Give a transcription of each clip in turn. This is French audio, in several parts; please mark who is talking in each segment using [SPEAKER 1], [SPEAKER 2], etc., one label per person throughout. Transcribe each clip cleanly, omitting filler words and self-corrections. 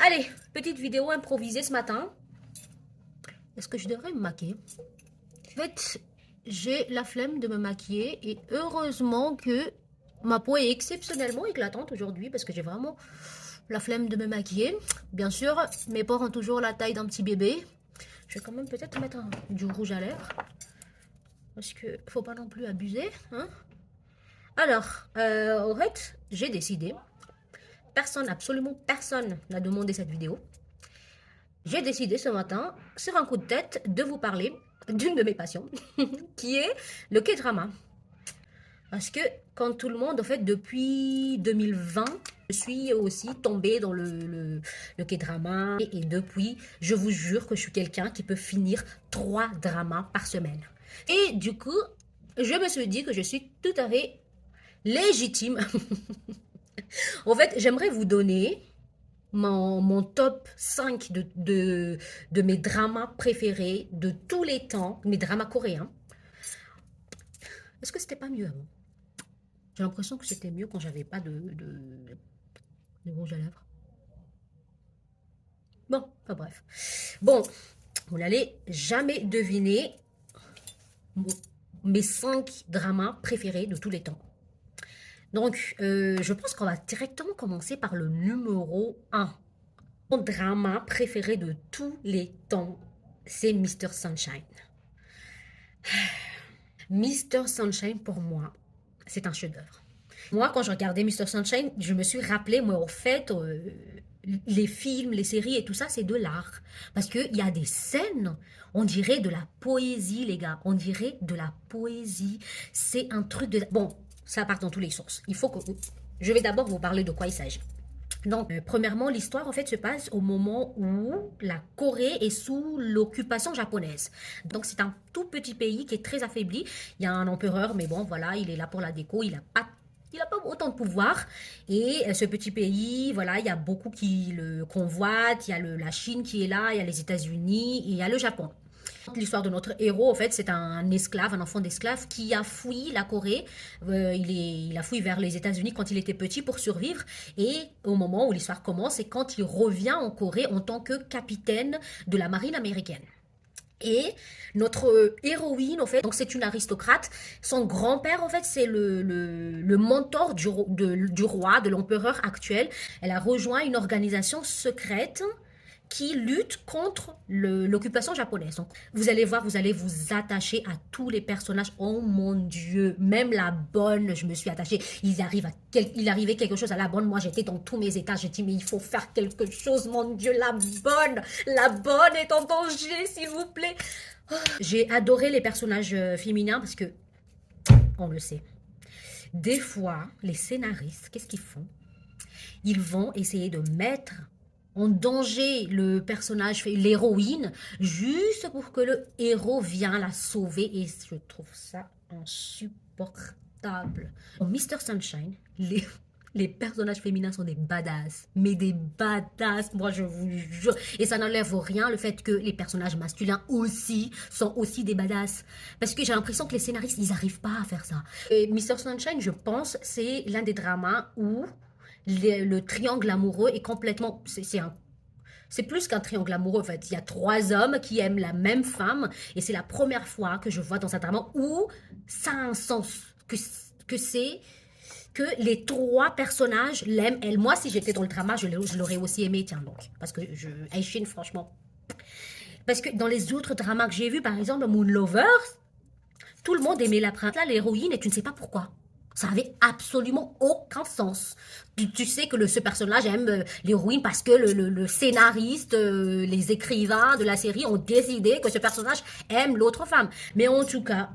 [SPEAKER 1] Allez, petite vidéo improvisée ce matin. Est-ce que je devrais me maquiller? En fait, j'ai la flemme de me maquiller et heureusement que ma peau est exceptionnellement éclatante aujourd'hui parce que j'ai vraiment la flemme de me maquiller. Bien sûr, mes pores ont toujours la taille d'un petit bébé. Je vais quand même peut-être mettre du rouge à lèvres parce que faut pas non plus abuser, hein. Alors, en fait, j'ai décidé. Personne, absolument personne n'a demandé cette vidéo. J'ai décidé ce matin, sur un coup de tête, de vous parler d'une de mes passions, qui est le K-drama. Parce que, quand tout le monde, en fait, depuis 2020, je suis aussi tombée dans le K-drama. Et depuis, je vous jure que je suis quelqu'un qui peut finir 3 dramas par semaine. Et du coup, je me suis dit que je suis tout à fait légitime. En fait, j'aimerais vous donner mon top 5 de mes dramas préférés de tous les temps, mes dramas coréens. Est-ce que c'était pas mieux avant? J'ai l'impression que c'était mieux quand j'avais pas de rouge à lèvres. Bon, enfin bref. Bon, vous n'allez jamais deviner mes 5 dramas préférés de tous les temps. Donc, je pense qu'on va directement commencer par le numéro 1. Mon drama préféré de tous les temps, c'est Mr. Sunshine. Mr. Sunshine, pour moi, c'est un chef-d'œuvre. Moi, quand je regardais Mr. Sunshine, je me suis rappelé, moi, au fait, les films, les séries et tout ça, c'est de l'art. Parce qu'il y a des scènes, on dirait de la poésie, les gars. On dirait de la poésie. C'est un truc de... Bon, ça part dans tous les sens. Il faut que... Je vais d'abord vous parler de quoi il s'agit. Donc, premièrement, l'histoire, en fait, se passe au moment où la Corée est sous l'occupation japonaise. Donc, c'est un tout petit pays qui est très affaibli. Il y a un empereur, mais bon, voilà, il est là pour la déco, il n'a pas autant de pouvoir. Et ce petit pays, voilà, il y a beaucoup qui le convoitent. Il y a la Chine qui est là, il y a les États-Unis et il y a le Japon. L'histoire de notre héros, en fait, c'est un esclave, un enfant d'esclave qui a fui la Corée. Il a fui vers les États-Unis quand il était petit pour survivre. Et au moment où l'histoire commence, c'est quand il revient en Corée en tant que capitaine de la marine américaine. Et notre héroïne, en fait, donc c'est une aristocrate. Son grand-père, en fait, c'est le mentor du roi, de l'empereur actuel. Elle a rejoint une organisation secrète qui lutte contre l'occupation japonaise. Donc, vous allez voir, vous allez vous attacher à tous les personnages. Oh mon Dieu, même la bonne, je me suis attachée. Il arrivait quelque chose à la bonne. Moi, j'étais dans tous mes états. J'ai dit, mais il faut faire quelque chose, mon Dieu, la bonne est en danger, s'il vous plaît. Oh. J'ai adoré les personnages féminins parce que, on le sait, des fois, les scénaristes, qu'est-ce qu'ils font? Ils vont essayer de mettre en danger le personnage, l'héroïne, juste pour que le héros vienne la sauver. Et je trouve ça insupportable. Dans Mr. Sunshine, les personnages féminins sont des badass. Mais des badass, moi je vous jure. Et ça n'enlève rien le fait que les personnages masculins aussi sont aussi des badass. Parce que j'ai l'impression que les scénaristes, ils n'arrivent pas à faire ça. Et Mr. Sunshine, je pense, c'est l'un des dramas où le triangle amoureux est complètement... C'est plus qu'un triangle amoureux, en fait. Il y a 3 hommes qui aiment la même femme. Et c'est la première fois que je vois dans un drama où ça a un sens. Que c'est que les 3 personnages l'aiment. Elle, moi, si j'étais dans le drama, je l'aurais aussi aimé. Tiens, donc. Parce que Aishin, franchement. Parce que dans les autres dramas que j'ai vus, par exemple, Moon Lovers, tout le monde aimait la princesse, là, l'héroïne, et tu ne sais pas pourquoi. Ça avait absolument aucun sens. Tu sais que ce personnage aime l'héroïne parce que le scénariste, les écrivains de la série ont décidé que ce personnage aime l'autre femme. Mais en tout cas,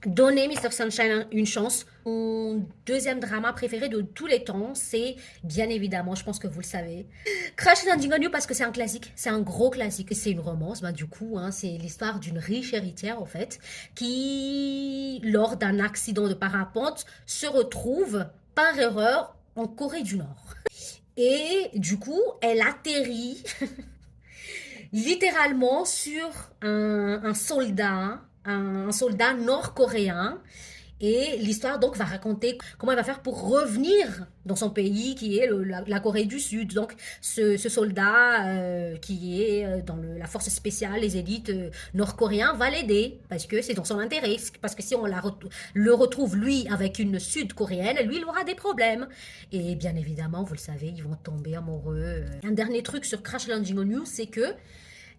[SPEAKER 1] donnez Mr. Sunshine une chance. Mon deuxième drama préféré de tous les temps, c'est bien évidemment, je pense que vous le savez, Crash Landing on You parce que c'est un classique, c'est un gros classique. C'est une romance, bah, du coup, hein, c'est l'histoire d'une riche héritière en fait, qui, lors d'un accident de parapente, se retrouve par erreur en Corée du Nord. Et du coup, elle atterrit littéralement sur un soldat nord-coréen. Et l'histoire donc va raconter comment elle va faire pour revenir dans son pays qui est la Corée du Sud. Donc ce soldat qui est dans la force spéciale, les élites nord-coréens, va l'aider parce que c'est dans son intérêt. Parce que si on le retrouve lui avec une sud-coréenne, lui il aura des problèmes. Et bien évidemment, vous le savez, ils vont tomber amoureux. Un dernier truc sur Crash Landing on You, c'est que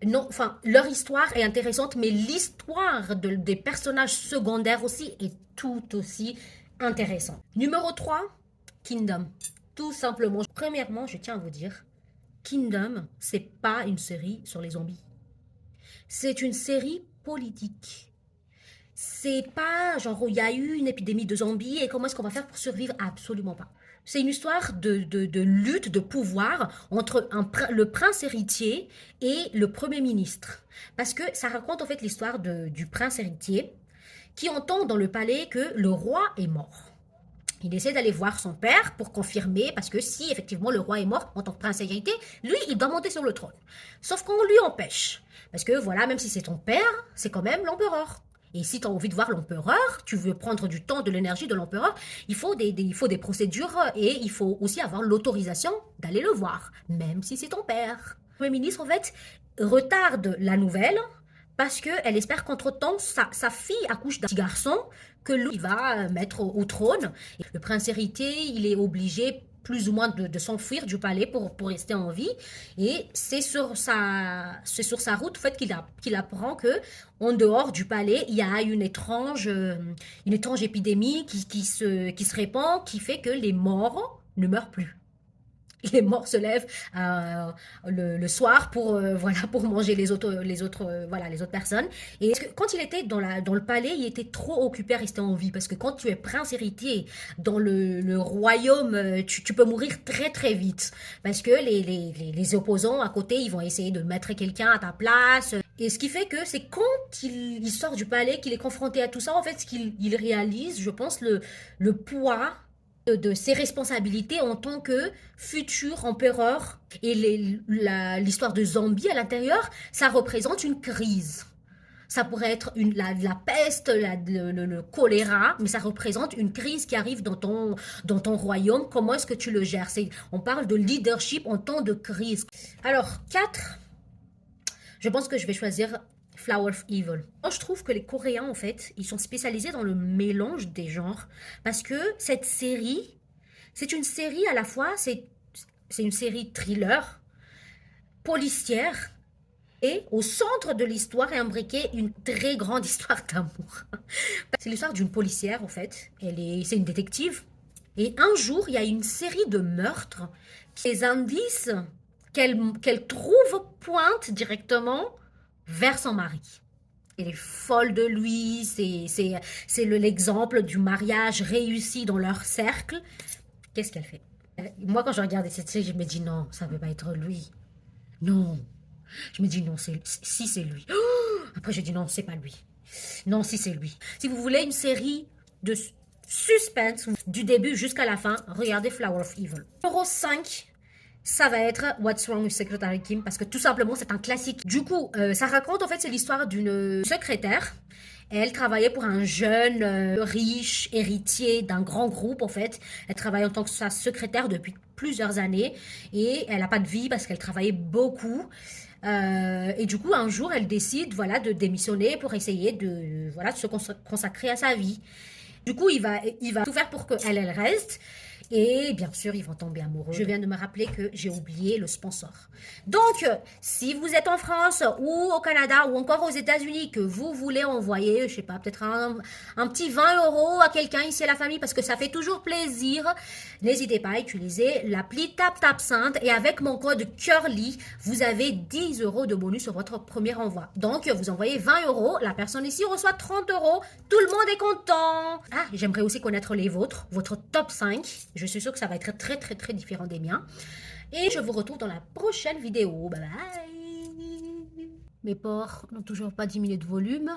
[SPEAKER 1] non, enfin, leur histoire est intéressante, mais l'histoire des personnages secondaires aussi est tout aussi intéressante. Numéro 3, Kingdom. Tout simplement. Premièrement, je tiens à vous dire, Kingdom, c'est pas une série sur les zombies. C'est une série politique. C'est pas genre il y a eu une épidémie de zombies et comment est-ce qu'on va faire pour survivre? Absolument pas. C'est une histoire de lutte, de pouvoir entre le prince héritier et le premier ministre. Parce que ça raconte en fait l'histoire du prince héritier qui entend dans le palais que le roi est mort. Il essaie d'aller voir son père pour confirmer, parce que si effectivement le roi est mort en tant que prince héritier, lui, il doit monter sur le trône. Sauf qu'on lui empêche. Parce que voilà, même si c'est ton père, c'est quand même l'empereur. Et si tu as envie de voir l'empereur, tu veux prendre du temps, de l'énergie de l'empereur, il faut des procédures et il faut aussi avoir l'autorisation d'aller le voir, même si c'est ton père. Le Premier ministre, en fait, retarde la nouvelle parce qu'elle espère qu'entre-temps, sa fille accouche d'un petit garçon que lui va mettre au trône. Et le prince héritier, il est obligé plus ou moins de s'enfuir du palais pour rester en vie. Et c'est sur sa route en fait, qu'il apprend que en dehors du palais, il y a une étrange épidémie qui se répand, qui fait que les morts ne meurent plus. Les morts se lèvent le soir pour manger les autres personnes. Et quand il était dans le palais, il était trop occupé à rester en vie. Parce que quand tu es prince héritier dans le royaume, tu peux mourir très très vite. Parce que les opposants à côté, ils vont essayer de mettre quelqu'un à ta place. Et ce qui fait que c'est quand il sort du palais, qu'il est confronté à tout ça, en fait, ce qu'il réalise, je pense, le poids de ses responsabilités en tant que futur empereur. Et l'histoire de zombies à l'intérieur, ça représente une crise. Ça pourrait être la peste, le choléra, mais ça représente une crise qui arrive dans ton royaume. Comment est-ce que tu le gères? On parle de leadership en temps de crise. Alors, 4, je pense que je vais choisir Flower of Evil. Moi, je trouve que les Coréens, en fait, ils sont spécialisés dans le mélange des genres parce que cette série, c'est une série à la fois, c'est une série thriller, policière, et au centre de l'histoire est imbriquée une très grande histoire d'amour. C'est l'histoire d'une policière, en fait. C'est une détective. Et un jour, il y a une série de meurtres. Les indices qu'elle trouve pointent directement vers son mari. Elle est folle de lui, c'est l'exemple du mariage réussi dans leur cercle. Qu'est-ce qu'elle fait? Moi, quand je regarde cette série, je me dis non, ça ne peut pas être lui. Non. Je me dis non, si c'est lui. Oh, après, je dis non, c'est pas lui. Non, si c'est lui. Si vous voulez une série de suspense du début jusqu'à la fin, regardez Flower of Evil. Numéro 5, ça va être What's Wrong with Secretary Kim parce que tout simplement c'est un classique. Du coup, ça raconte en fait c'est l'histoire d'une secrétaire. Elle travaillait pour un jeune riche héritier d'un grand groupe en fait. Elle travaille en tant que sa secrétaire depuis plusieurs années et elle n'a pas de vie parce qu'elle travaillait beaucoup. Et du coup, un jour, elle décide voilà, de démissionner pour essayer de se consacrer à sa vie. Du coup, il va tout faire pour qu'elle reste. Et bien sûr, ils vont tomber amoureux. Je viens de me rappeler que j'ai oublié le sponsor. Donc, si vous êtes en France ou au Canada ou encore aux États-Unis, que vous voulez envoyer, je sais pas, peut-être un petit 20 € à quelqu'un ici à la famille parce que ça fait toujours plaisir, n'hésitez pas à utiliser l'appli TapTapSend et avec mon code CURLY, vous avez 10 € de bonus sur votre premier envoi. Donc, vous envoyez 20 €, la personne ici reçoit 30 €, tout le monde est content. Ah, j'aimerais aussi connaître les vôtres, votre top 5. Je suis sûre que ça va être très très très différent des miens. Et je vous retrouve dans la prochaine vidéo. Bye bye. Mes porcs n'ont toujours pas diminué de volume.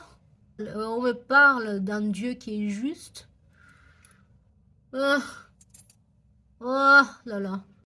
[SPEAKER 1] On me parle d'un Dieu qui est juste. Oh là là.